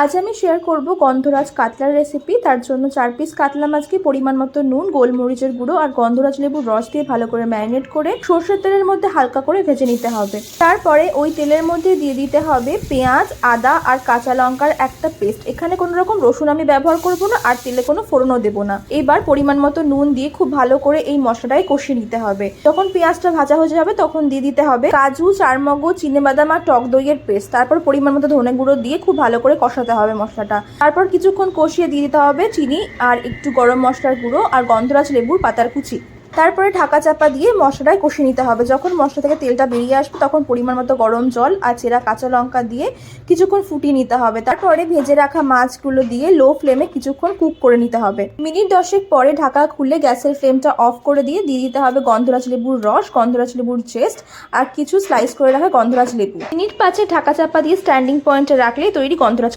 আজ আমি শেয়ার করব গন্ধরাজ কাতলার রেসিপি। তার জন্য 4 পিস কাতলা মাছকে পরিমাণ মতো নুন, গোলমরিচের গুঁড়ো আর গন্ধরাজ লেবুর রস দিয়ে ভালো করে ম্যারিনেট করে সর্ষের তেলের মধ্যে হালকা করে ভেজে নিতে হবে। তারপরে ওই তেলের মধ্যে দিয়ে দিতে হবে পেঁয়াজ, আদা আর কাঁচা লঙ্কার একটা পেস্ট। এখানে কোনো রকম রসুন আমি ব্যবহার করব না আর তেলে কোনো ফোড়নও দেবো না। এবার পরিমাণ মতো নুন দিয়ে খুব ভালো করে এই মশলাটাই কষিয়ে নিতে হবে। যখন পেঁয়াজটা ভাজা হয়ে যাবে তখন দিয়ে দিতে হবে কাজু, চারমগজ, চিনেবাদাম আর টক দইয়ের পেস্ট। তারপর পরিমাণ মতো ধনে গুঁড়ো দিয়ে খুব ভালো করে কষাতে হবে মশলাটা। তারপর কিছুক্ষণ কষিয়ে দিয়ে দিতে হবে চিনি আর একটু গরম মশলার গুঁড়ো আর গন্ধরাজ লেবুর পাতার কুচি। তারপরে ঢাকা চাপা দিয়ে মশলাটায় কষিয়ে নিতে হবে। যখন মশলা থেকে তেলটা বেরিয়ে আসবে তখন পরিমাণ মতো গরম জল আর চেরা কাঁচা লঙ্কা দিয়ে কিছুক্ষণ ফুটিয়ে নিতে হবে। তারপরে ভেজে রাখা মাছগুলো দিয়ে লো ফ্লেমে কিছুক্ষণ কুক করে নিতে হবে। মিনিট 10 পরে ঢাকা খুলে গ্যাসের ফ্লেমটা অফ করে দিয়ে দিতে হবে গন্ধরাজ লেবুর রস, গন্ধরাজ লেবুর জেস্ট আর কিছু স্লাইস করে রাখা গন্ধরাজ লেবু। মিনিট 5 ঢাকা চাপা দিয়ে স্ট্যান্ডিং পয়েন্টে রাখলে তৈরি গন্ধরাজ।